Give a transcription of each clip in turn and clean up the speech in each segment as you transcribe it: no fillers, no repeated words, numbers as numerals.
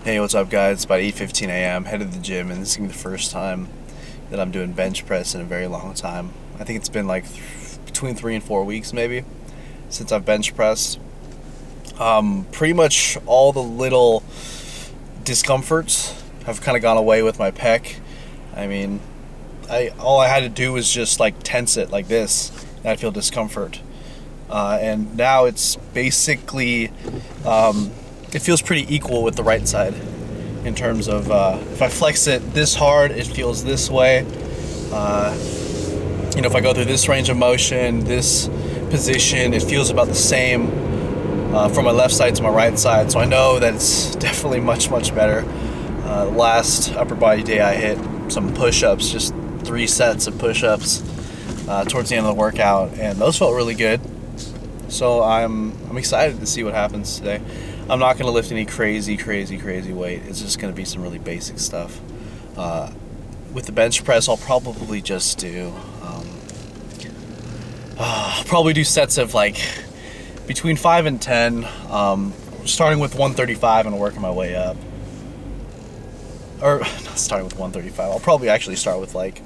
Hey, what's up guys? It's about 8:15 a.m. Headed to the gym, and this is going to be the first time that I'm doing bench press in a very long time. I think it's been like between 3 and 4 weeks maybe since I've bench pressed. Pretty much all the little discomforts have kind of gone away with my pec. I mean, all I had to do was just like tense it like this, and I'd feel discomfort. And now it's basically, it feels pretty equal with the right side in terms of if I flex it this hard, it feels this way. If I go through this range of motion, this position, it feels about the same from my left side to my right side. So I know that it's definitely much, much better. Last upper body day I hit some push-ups, just 3 sets of push-ups towards the end of the workout, and those felt really good. So I'm excited to see what happens today. I'm not going to lift any crazy weight. It's just going to be some really basic stuff. With the bench press, I'll probably just do sets of like between 5 and 10, starting with 135 and working my way up. Or not starting with 135. I'll probably actually start with like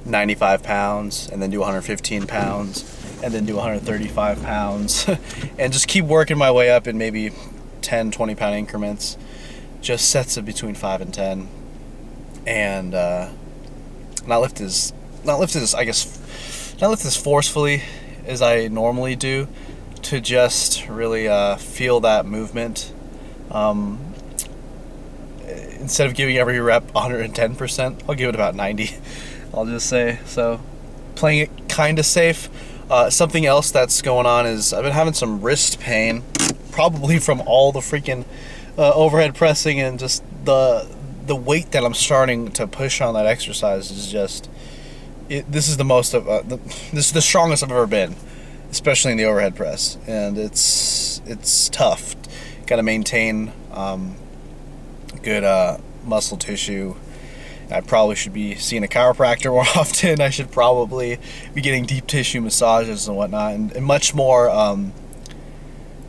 95 pounds and then do 115 pounds and then do 135 pounds and just keep working my way up in maybe 10, 20 pound increments, just sets of between 5 and 10, and not lift as forcefully as I normally do, to just really feel that movement. Instead of giving every rep 110%, I'll give it about 90. I'll just say. So playing it kind of safe. Something else that's going on is I've been having some wrist pain, probably from all the freaking overhead pressing, and just the weight that I'm starting to push on that exercise is just, this is the strongest I've ever been, especially in the overhead press, and it's tough. Got to maintain good muscle tissue. I probably should be seeing a chiropractor more often. I should probably be getting deep tissue massages and whatnot, and much more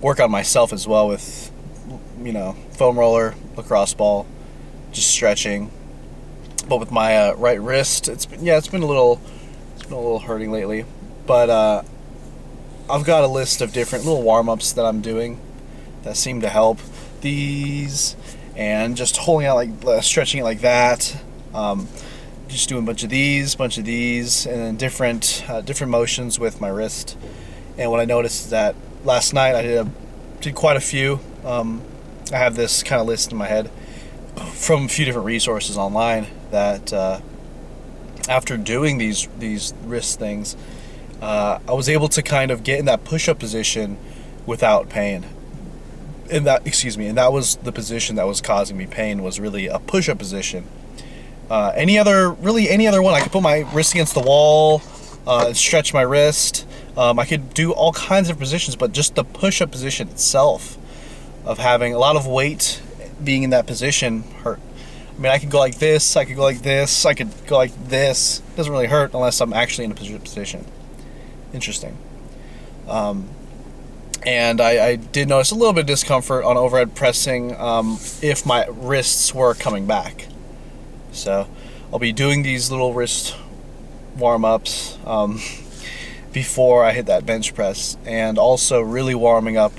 work on myself as well with, foam roller, lacrosse ball, just stretching. But with my right wrist, it's been a little hurting lately. But I've got a list of different little warm-ups that I'm doing that seem to help. These, and just holding out, like stretching it like that. Just doing a bunch of these, and then different motions with my wrist. And what I noticed is that last night I did quite a few. I have this kind of list in my head from a few different resources online that after doing these wrist things, I was able to kind of get in that push-up position without pain. And that was the position that was causing me pain, was really a push-up position. Any other one, I could put my wrist against the wall, and stretch my wrist. I could do all kinds of positions, but just the push-up position itself, of having a lot of weight being in that position, hurt. I mean, I could go like this, I could go like this, I could go like this. It doesn't really hurt unless I'm actually in a position. Interesting. And I did notice a little bit of discomfort on overhead pressing if my wrists were coming back. So I'll be doing these little wrist warm-ups before I hit that bench press, and also really warming up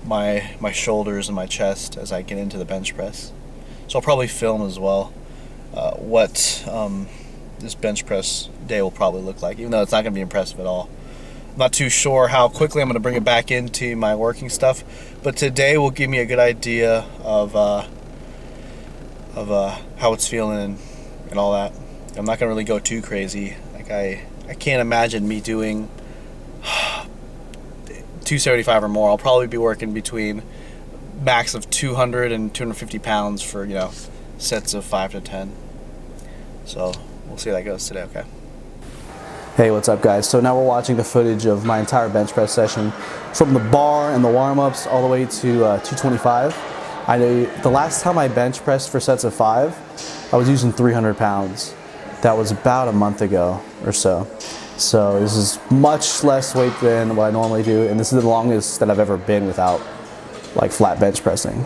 my shoulders and my chest as I get into the bench press. So I'll probably film as well what this bench press day will probably look like, even though it's not going to be impressive at all. I'm not too sure how quickly I'm going to bring it back into my working stuff, but today will give me a good idea of how it's feeling and all that. I'm not going to really go too crazy. Like I can't imagine me doing 275 or more. I'll probably be working between max of 200 and 250 pounds for, sets of 5 to 10. So we'll see how that goes today, okay? Hey, what's up guys? So now we're watching the footage of my entire bench press session, from the bar and the warm-ups all the way to 225. I know the last time I bench pressed for sets of 5, I was using 300 pounds. That was about a month ago or so. So this is much less weight than what I normally do, and this is the longest that I've ever been without like flat bench pressing.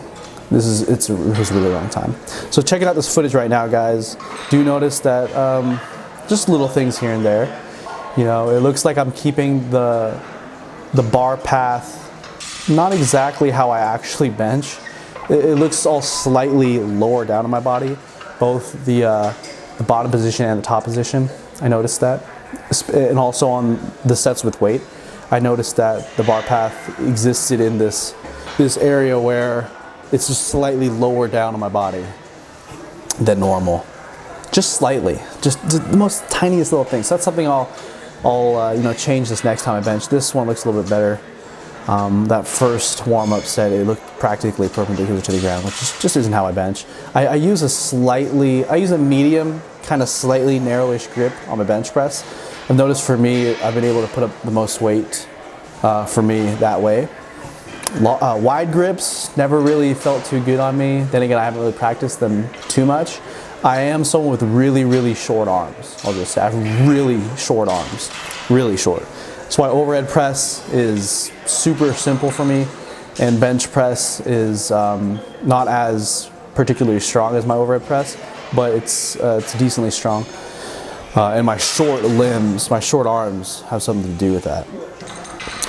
It was a really long time. So checking out this footage right now, guys, do notice that just little things here and there. You know, it looks like I'm keeping the bar path not exactly how I actually bench. It looks all slightly lower down on my body, both the bottom position and the top position. I noticed that. And also on the sets with weight, I noticed that the bar path existed in this area where it's just slightly lower down on my body than normal. Just slightly, just the most tiniest little thing. So that's something I'll you know, change this next time I bench. This one looks a little bit better. That first warm-up set, it looked practically perpendicular to the ground, which just isn't how I bench. I use a medium, kind of slightly narrowish grip on my bench press. I've noticed for me, I've been able to put up the most weight for me that way. Wide grips never really felt too good on me. Then again, I haven't really practiced them too much. I am someone with really, really short arms. I'll just say I have really short arms, really short. That's why overhead press is super simple for me, and bench press is not as particularly strong as my overhead press, but it's decently strong. And my short limbs, my short arms have something to do with that.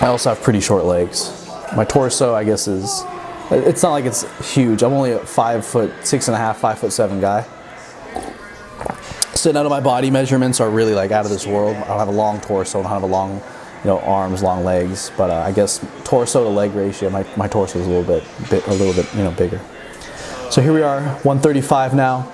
I also have pretty short legs. My torso, I guess, it's not like it's huge. I'm only a 5'6.5", 5'7" guy. So none of my body measurements are really like out of this world. I don't have a long torso, I don't have a long, you know, arms, long legs, but I guess torso to leg ratio, my torso is a little bit, you know, bigger. So here we are, 135 now,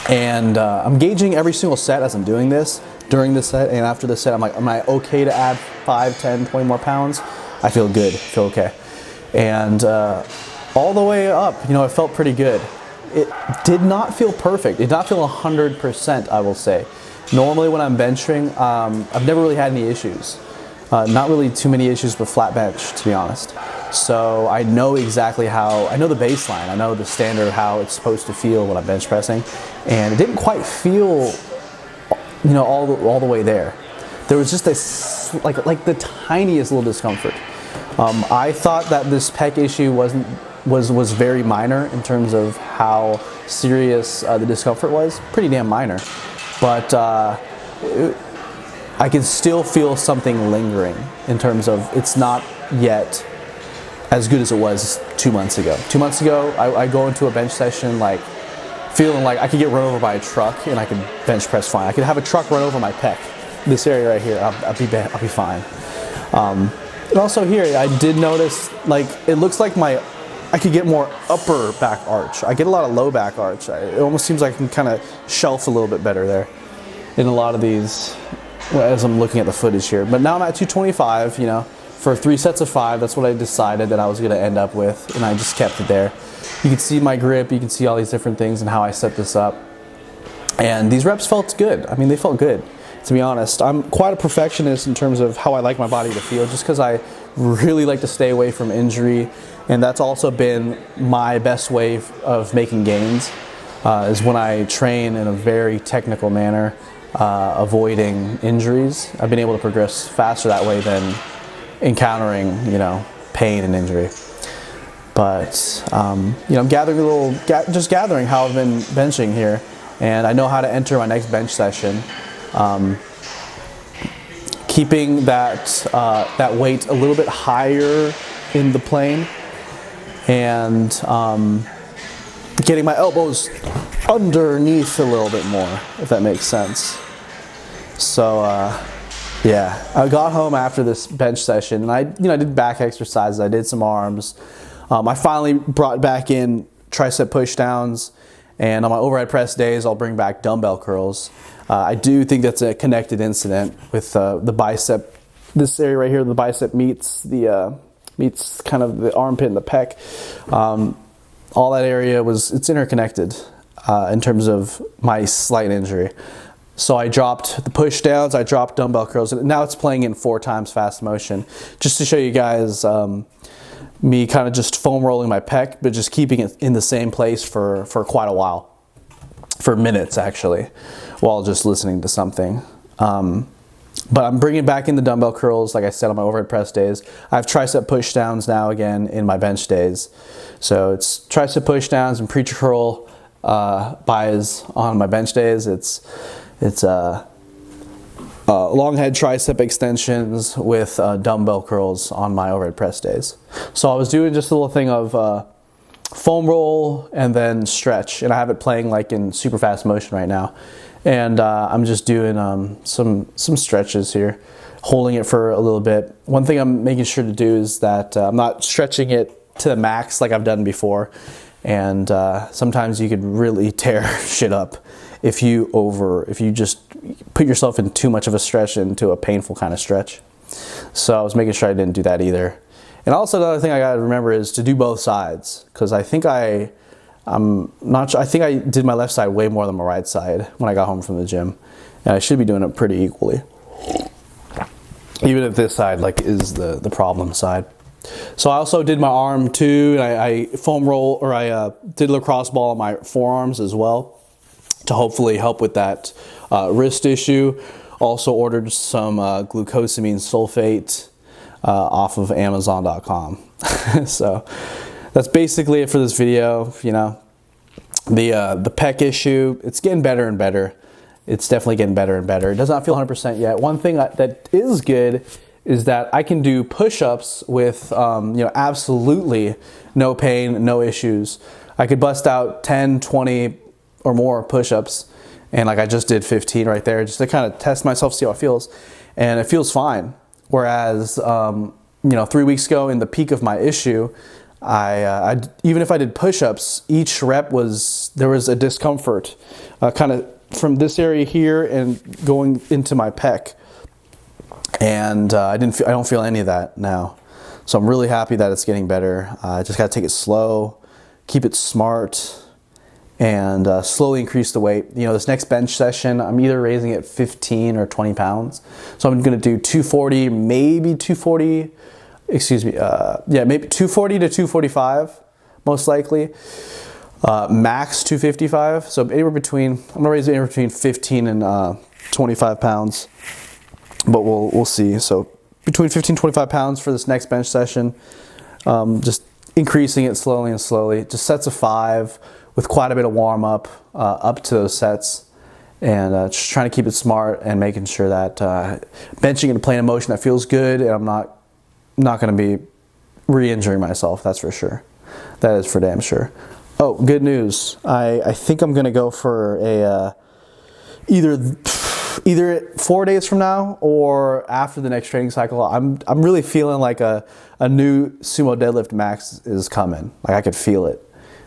and I'm gauging every single set as I'm doing this. During this set and after the set, I'm like, am I okay to add 5, 10, 20 more pounds? I feel good, I feel okay. And all the way up, you know, it felt pretty good. It did not feel perfect. It did not feel 100%, I will say. Normally when I'm benching, I've never really had any issues. Not really too many issues with flat bench, to be honest. So I know exactly I know the baseline, I know the standard of how it's supposed to feel when I'm bench pressing. And it didn't quite feel, you know, all the way there. There was just this, like the tiniest little discomfort. I thought that this pec issue was very minor in terms of how serious the discomfort was. Pretty damn minor. But I can still feel something lingering in terms of it's not yet as good as it was 2 months ago. 2 months ago, I go into a bench session like feeling like I could get run over by a truck and I could bench press fine. I could have a truck run over my pec. This area right here, I'll be fine. And also here, I did notice, like, it looks like I could get more upper back arch. I get a lot of low back arch. It almost seems like I can kind of shelf a little bit better there in a lot of these as I'm looking at the footage here. But now I'm at 225, you know, for 3 sets of 5. That's what I decided that I was going to end up with, and I just kept it there. You can see my grip, you can see all these different things and how I set this up. And these reps felt good. I mean, they felt good. To be honest, I'm quite a perfectionist in terms of how I like my body to feel, just because I really like to stay away from injury, and that's also been my best way of making gains, is when I train in a very technical manner, avoiding injuries. I've been able to progress faster that way than encountering, you know, pain and injury. But you know, I'm gathering just gathering how I've been benching here, and I know how to enter my next bench session. Keeping that weight a little bit higher in the plane, and getting my elbows underneath a little bit more, if that makes sense. So yeah, I got home after this bench session, and I did back exercises, I did some arms. I finally brought back in tricep push downs, and on my overhead press days, I'll bring back dumbbell curls. I do think that's a connected incident with the bicep. This area right here, the bicep meets kind of the armpit and the pec. All that area it's interconnected in terms of my slight injury. So I dropped the push downs, I dropped dumbbell curls, and now it's playing in 4 times fast motion. Just to show you guys me kind of just foam rolling my pec, but just keeping it in the same place for quite a while. For minutes actually, while just listening to something. But I'm bringing back in the dumbbell curls, like I said, on my overhead press days. I have tricep push downs now again in my bench days. So it's tricep push downs and preacher curl buys on my bench days. It's long head tricep extensions with dumbbell curls on my overhead press days. So I was doing just a little thing of foam roll and then stretch, and I have it playing like in super fast motion right now. And I'm just doing some stretches here, holding it for a little bit. One thing I'm making sure to do is that I'm not stretching it to the max like I've done before. And sometimes you could really tear shit up if you just put yourself in too much of a stretch, into a painful kind of stretch. So I was making sure I didn't do that either. And also another thing I gotta remember is to do both sides, because I think I'm not sure. I think I did my left side way more than my right side when I got home from the gym, and I should be doing it pretty equally. Even if this side like is the problem side. So I also did my arm too, and I foam roll, or I did lacrosse ball on my forearms as well to hopefully help with that wrist issue. Also ordered some glucosamine sulfate off of Amazon.com. So that's basically it for this video. You know, the pec issue, it's getting better and better. It's definitely getting better and better. It does not feel 100% yet. One thing that is good is that I can do push-ups with absolutely no pain, no issues. I could bust out 10, 20 or more push-ups, and like I just did 15 right there, just to kind of test myself, see how it feels, and it feels fine. Whereas 3 weeks ago, in the peak of my issue, I even if I did push-ups, each rep there was a discomfort, kind of from this area here and going into my pec, and I don't feel any of that now. So I'm really happy that it's getting better. I just gotta take it slow, keep it smart, and slowly increase the weight. You know, this next bench session, I'm either raising it 15 or 20 pounds. So I'm gonna do 240, maybe 240. Maybe 240 to 245, most likely. Max 255. So I'm gonna raise it anywhere between 15 and 25 pounds. But we'll see. So between 15 and 25 pounds for this next bench session. Just increasing it slowly and slowly. Just sets of 5 with quite a bit of warm up to those sets. And just trying to keep it smart and making sure that benching in a plane of motion that feels good, and I'm not going to be re-injuring myself, that's for sure. That is for damn sure. Oh, good news. I think I'm going to go for a either 4 days from now or after the next training cycle. I'm really feeling like a new sumo deadlift max is coming. Like I could feel it.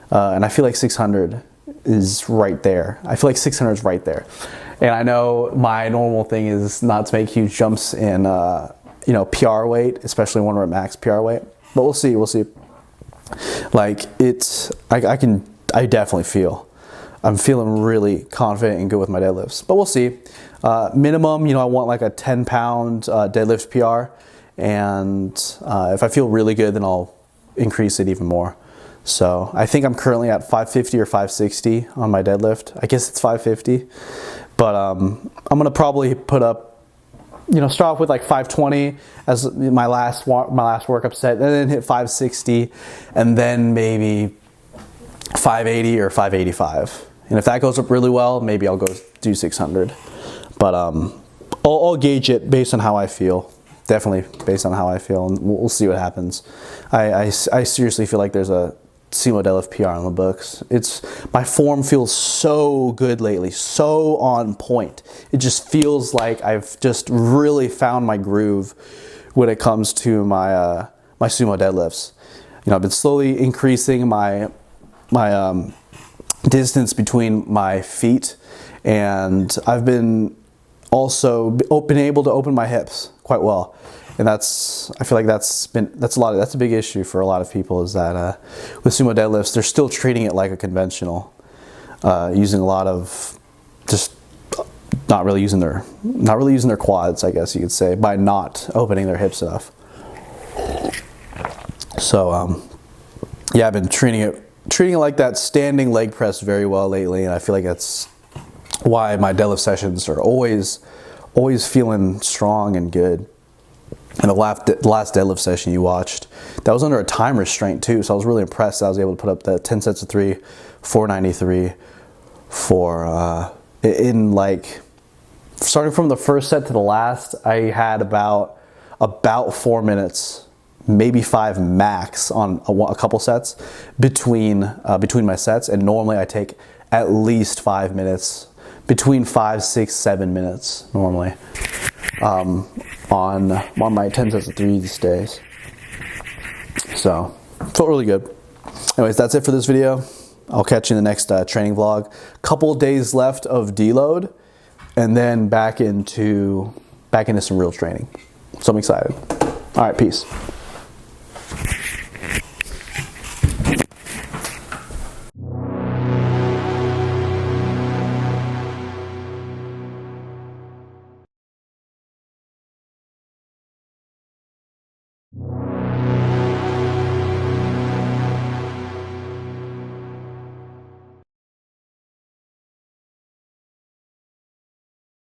And I feel like 600 is right there. I feel like 600 is right there. And I know my normal thing is not to make huge jumps in PR weight, especially when we're at max PR weight. But we'll see. Like I definitely feel. I'm feeling really confident and good with my deadlifts. But we'll see. Minimum, I want like a 10-pound deadlift PR. And if I feel really good, then I'll increase it even more. So I think I'm currently at 550 or 560 on my deadlift. I guess it's 550. But I'm going to probably put up, start off with like 520 as my last workup set, and then hit 560, and then maybe 580 or 585. And if that goes up really well, maybe I'll go do 600. But I'll gauge it based on how I feel. Definitely based on how I feel, and we'll see what happens. I seriously feel like there's a sumo deadlift PR on the books. My form feels so good lately, so on point. It just feels like I've just really found my groove when it comes to my my sumo deadlifts. I've been slowly increasing my distance between my feet, and I've been also been able to open my hips quite well. And I feel like that's a big issue for a lot of people, is that with sumo deadlifts, they're still treating it like a conventional, using a lot of just not really using their quads, I guess you could say, by not opening their hips enough. So yeah, I've been treating it like that standing leg press very well lately, and I feel like that's why my deadlift sessions are always always feeling strong and good. And the last deadlift session you watched, that was under a time restraint too, so I was really impressed that I was able to put up the 10 sets of 3, 493 for, in like, starting from the first set to the last, I had about 4 minutes, maybe 5 max on a couple sets between my sets, and normally I take at least 5 minutes, between 5, 6, 7 minutes normally on my 10 sets of 3 these days. So felt really good. Anyways, that's it for this video. I'll catch you in the next training vlog. Couple days left of deload, and then back into some real training. So I'm excited. All right, peace.